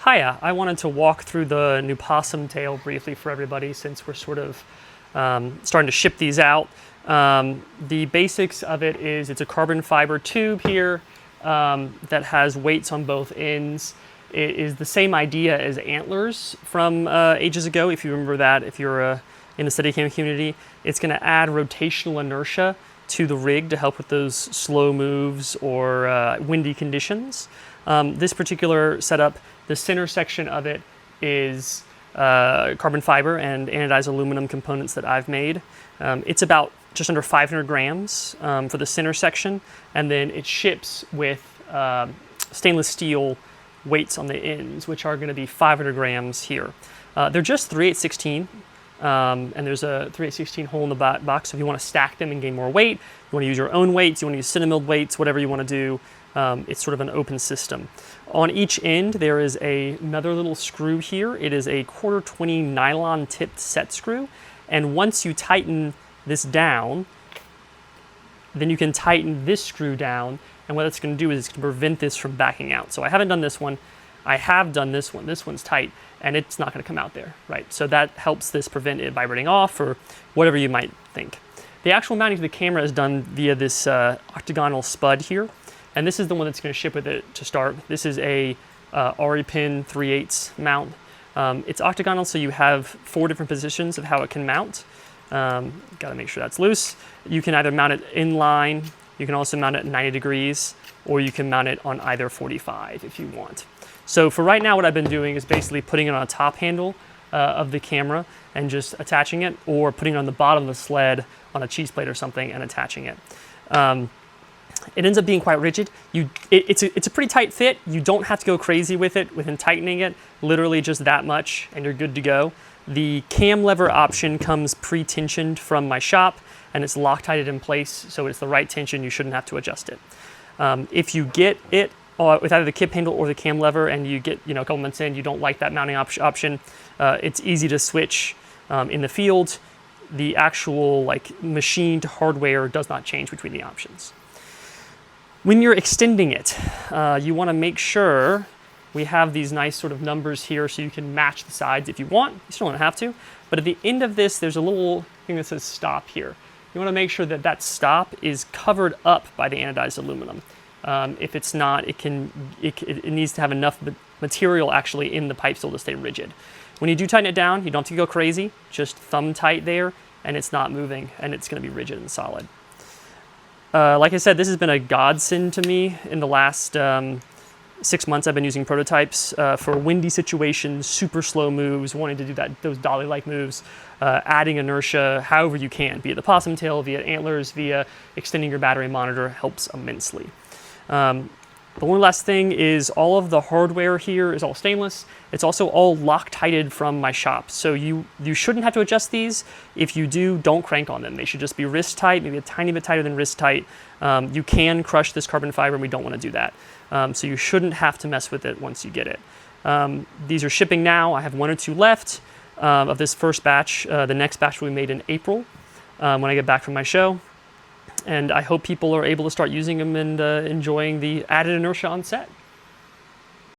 Hiya, I wanted to walk through the new Possum tail briefly for everybody since we're sort of starting to ship these out. The basics of it is it's a carbon fiber tube here that has weights on both ends. It is the same idea as antlers from ages ago, if you remember that, if you're in the Steadicam community. It's going to add rotational inertia to the rig to help with those slow moves or windy conditions. This particular setup, the center section of it is carbon fiber and anodized aluminum components that I've made. It's about just under 500 grams for the center section, and then it ships with stainless steel weights on the ends, which are going to be 500 grams here. They're just 3/8/16, and there's a 3/8/16 hole in the box. So if you want to stack them and gain more weight, you want to use your own weights, you want to use cinnamilled weights, whatever you want to do. It's sort of an open system. On each end, there is another little screw here. It is a 1/4-20 nylon tipped set screw. And once you tighten this down, then you can tighten this screw down. And what it's going to do is it's going to prevent this from backing out. So I haven't done this one. I have done this one. This one's tight, and it's not going to come out there, right? So that helps this prevent it vibrating off or whatever you might think. The actual mounting to the camera is done via this octagonal spud here. And this is the one that's going to ship with it to start. This is a Ari-pin 3/8 mount. It's octagonal, so you have 4 different positions of how it can mount. Got to make sure that's loose. You can either mount it in line, you can also mount it at 90 degrees, or you can mount it on either 45 if you want. So for right now, what I've been doing is basically putting it on a top handle of the camera and just attaching it, or putting it on the bottom of the sled on a cheese plate or something and attaching it. It ends up being quite rigid. It's a pretty tight fit. You don't have to go crazy with it within tightening it, literally just that much, and you're good to go. The cam lever option comes pre-tensioned from my shop, and it's Loctited in place, so it's the right tension. You shouldn't have to adjust it. If you get it with either the kip handle or the cam lever, and you get a couple months in, you don't like that mounting option, it's easy to switch in the field. The actual machined hardware does not change between the options. When you're extending it, you want to make sure we have these nice sort of numbers here so you can match the sides if you want. You still don't have to. But at the end of this, there's a little thing that says stop here. You want to make sure that that stop is covered up by the anodized aluminum. If it's not, it needs to have enough material actually in the pipe still to stay rigid. When you do tighten it down, you don't have to go crazy. Just thumb tight there, and it's not moving, and it's going to be rigid and solid. Like I said, this has been a godsend to me in the last 6 months. I've been using prototypes for windy situations, super slow moves, wanting to do those dolly-like moves, adding inertia however you can, via the Possum tail, via antlers, via extending your battery monitor, helps immensely. The one last thing is all of the hardware here is all stainless. It's also all Loctited from my shop. So you shouldn't have to adjust these. If you do, don't crank on them. They should just be wrist tight, maybe a tiny bit tighter than wrist tight. You can crush this carbon fiber, and we don't want to do that. So you shouldn't have to mess with it once you get it. These are shipping now. I have 1 or 2 left of this first batch. The next batch will be made in April when I get back from my show. And I hope people are able to start using them and enjoying the added inertia on set.